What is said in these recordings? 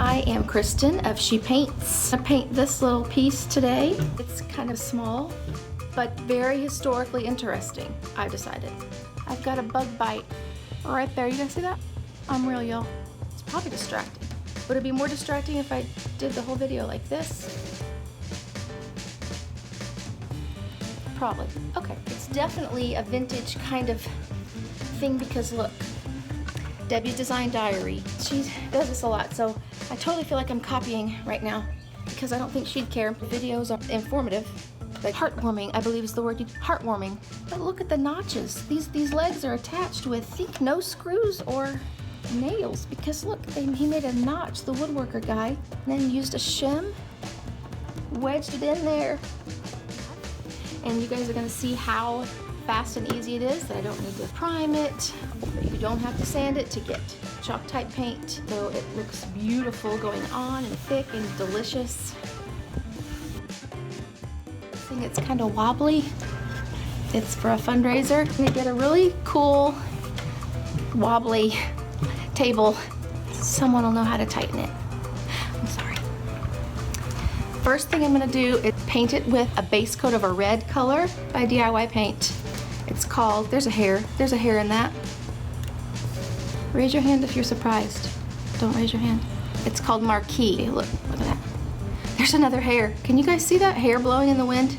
I am Kristen of She Paints. I paint this little piece today. It's kind of small, but very historically interesting, I've decided. I've got a bug bite right there. You guys see that? I'm real, y'all. It's probably distracting. Would it be more distracting if I did the whole video like this? Probably. Okay. It's definitely a vintage kind of thing because look, Debbie's Design Diary. She does this a lot, so I totally feel like I'm copying right now because I don't think she'd care. The videos are informative. Like heartwarming, I believe is the word. Heartwarming. But look at the notches. These legs are attached with, I think, no screws or nails because look, he made a notch, the woodworker guy, and then used a shim, wedged it in there. And you guys are gonna see how fast and easy it is, that I don't need to prime it. You don't have to sand it to get chalk type paint, so it looks beautiful going on and thick and delicious. This thing, it's kind of wobbly. It's for a fundraiser. I'm gonna get a really cool wobbly table. Someone will know how to tighten it. I'm sorry. First thing I'm gonna do is paint it with a base coat of a red color by DIY Paint. It's called, there's a hair in that. Raise your hand if you're surprised. Don't raise your hand. It's called Marquee. Look at that. There's another hair. Can you guys see that hair blowing in the wind?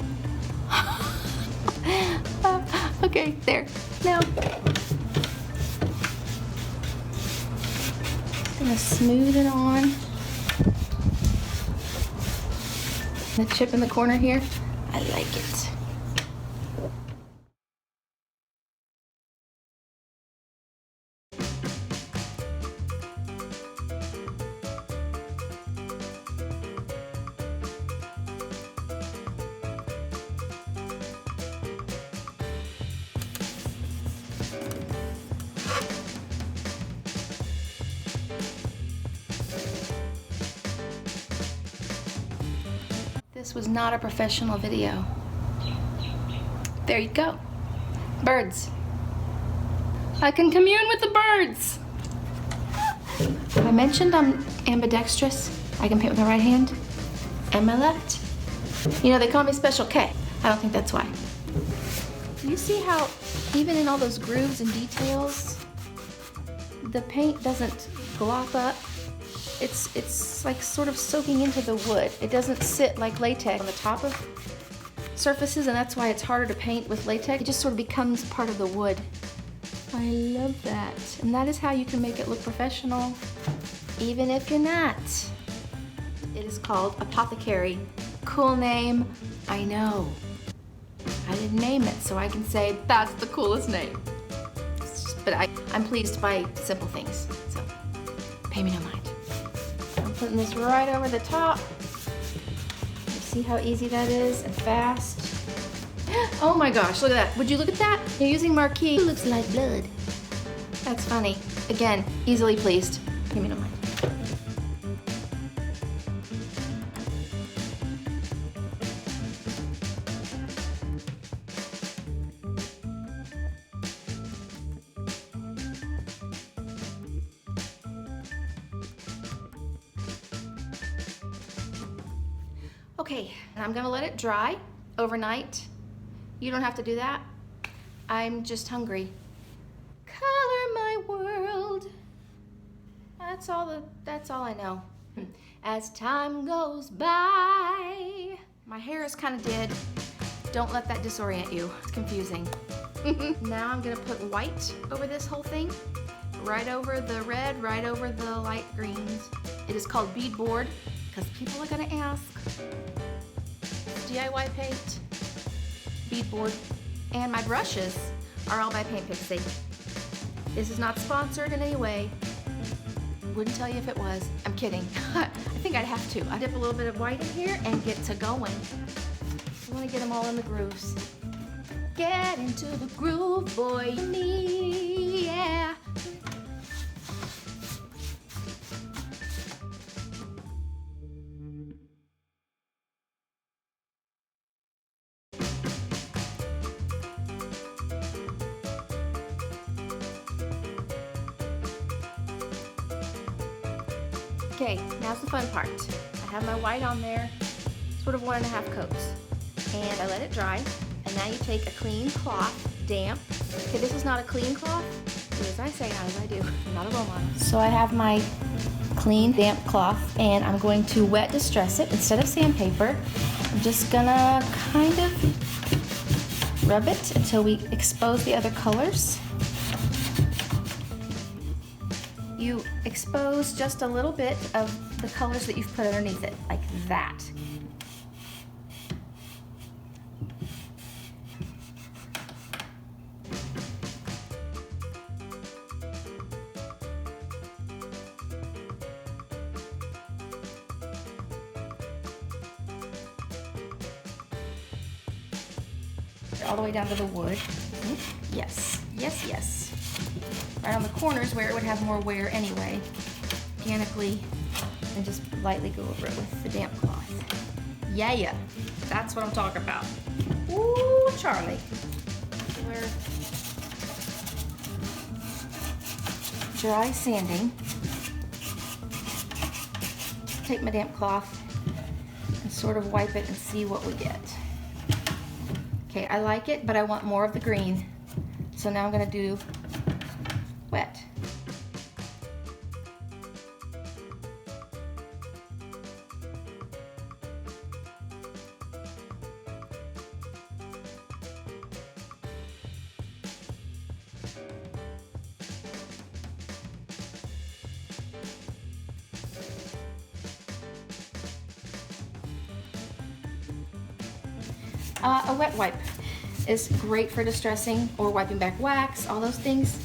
Okay, there. Now, I'm gonna smooth it on. The chip in the corner here, I like it. This was not a professional video. There you go. Birds. I can commune with the birds. I mentioned I'm ambidextrous. I can paint with my right hand and my left. You know, they call me Special K. I don't think that's why. You see how even in all those grooves and details, the paint doesn't glop up. It's like sort of soaking into the wood. It doesn't sit like latex on the top of surfaces, and that's why it's harder to paint with latex. It just sort of becomes part of the wood. I love that. And that is how you can make it look professional, even if you're not. It is called Apothecary. Cool name, I know. I didn't name it, so I can say that's the coolest name. But I'm pleased by simple things, so pay me no mind. I'm putting this right over the top. You see how easy that is and fast? Oh my gosh, look at that. Would you look at that? You're using Marquee. It looks like blood. That's funny. Again, easily pleased. Pay me no mind. Okay, and I'm gonna let it dry overnight. You don't have to do that. I'm just hungry. Color my world. That's all I know. As time goes by. My hair is kind of dead. Don't let that disorient you. It's confusing. Now I'm gonna put white over this whole thing. Right over the red, right over the light greens. It is called beadboard because people are gonna ask. DIY Paint, beadboard, and my brushes are all by Paint Pixie. This is not sponsored in any way. Wouldn't tell you if it was. I'm kidding. I think I'd have to. I dip a little bit of white in here and get to going. I want to get them all in the grooves. Get into the groove, boy, me, yeah. Okay, now's the fun part. I have my white on there, sort of 1.5 coats, and I let it dry. And now you take a clean cloth, damp. Okay, this is not a clean cloth. Do as I say, not as I do. I'm not a role model. So I have my clean, damp cloth, and I'm going to wet distress it instead of sandpaper. I'm just gonna kind of rub it until we expose the other colors. You expose just a little bit of the colors that you've put underneath it, like that. All the way down to the wood. Yes, yes, yes. Right on the corners where it would have more wear anyway. Organically, and just lightly go over it with the damp cloth. Yeah, that's what I'm talking about. Ooh, Charlie. We're dry sanding. Take my damp cloth and sort of wipe it and see what we get. Okay, I like it, but I want more of the green. So now I'm gonna do wet. A wet wipe is great for distressing or wiping back wax, all those things.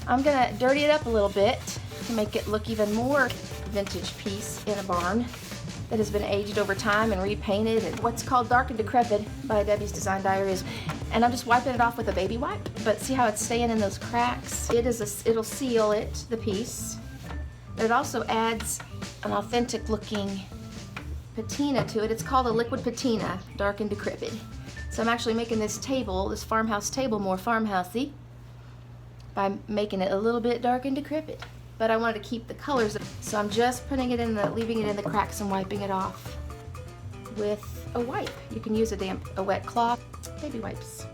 I'm gonna dirty it up a little bit to make it look even more vintage piece in a barn that has been aged over time and repainted and what's called dark and decrepit by Debbie's Design Diaries. And I'm just wiping it off with a baby wipe, but see how it's staying in those cracks? It'll seal it, the piece, but it also adds an authentic looking patina to it. It's called a liquid patina, dark and decrepit. So I'm actually making this table, this farmhouse table, more farmhousey by making it a little bit dark and decrepit. But I wanted to keep the colors, so I'm just putting it in leaving it in the cracks and wiping it off with a wipe. You can use a wet cloth, baby wipes.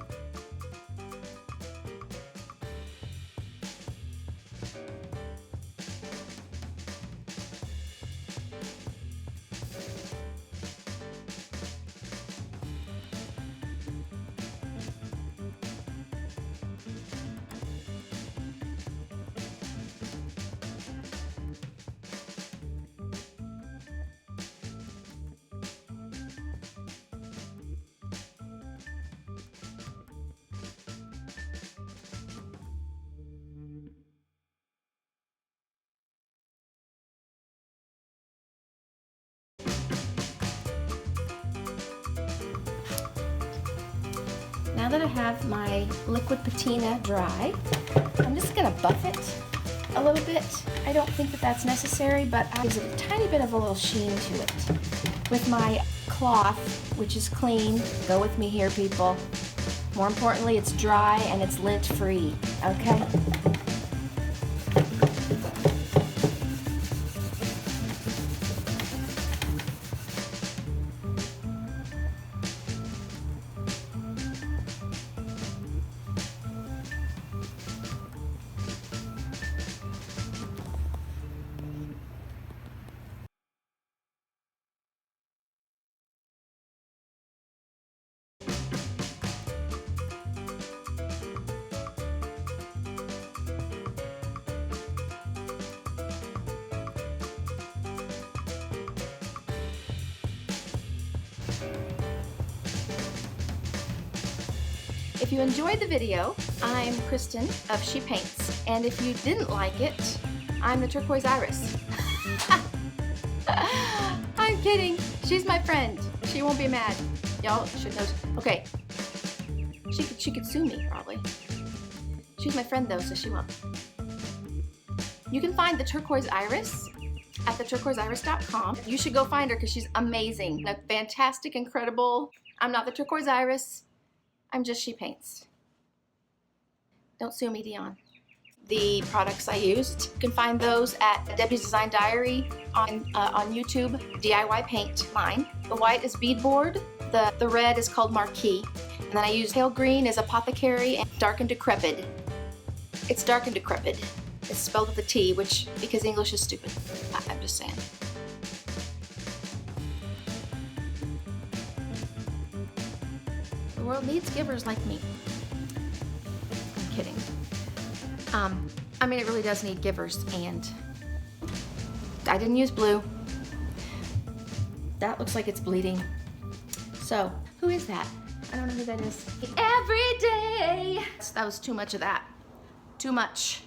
Now that I have my liquid patina dry, I'm just gonna buff it a little bit. I don't think that that's necessary, but I gives it a tiny bit of a little sheen to it. With my cloth, which is clean, go with me here, people. More importantly, it's dry and it's lint-free, okay? If you enjoyed the video, I'm Kristen of She Paints, and if you didn't like it, I'm the turquoise iris. I'm kidding. She's my friend. She won't be mad. Y'all should know. Okay. She could sue me, probably. She's my friend though, so she won't. You can find the turquoise iris at theturquoiseiris.com. You should go find her because she's amazing. A fantastic, incredible. I'm not the turquoise iris. I'm just She Paints. Don't sue me, Dion. The products I used, you can find those at Debbie's Design Diary on YouTube, DIY Paint line. The white is beadboard, the red is called Marquee, and then I use pale green as Apothecary and Dark and Decrepit. It's Dark and Decrepit. It's spelled with a T, which, because English is stupid. I'm just saying. The world needs givers like me. I'm kidding. I mean, it really does need givers, and I didn't use blue. That looks like it's bleeding. So, who is that? I don't know who that is. Every day. That was too much of that. Too much.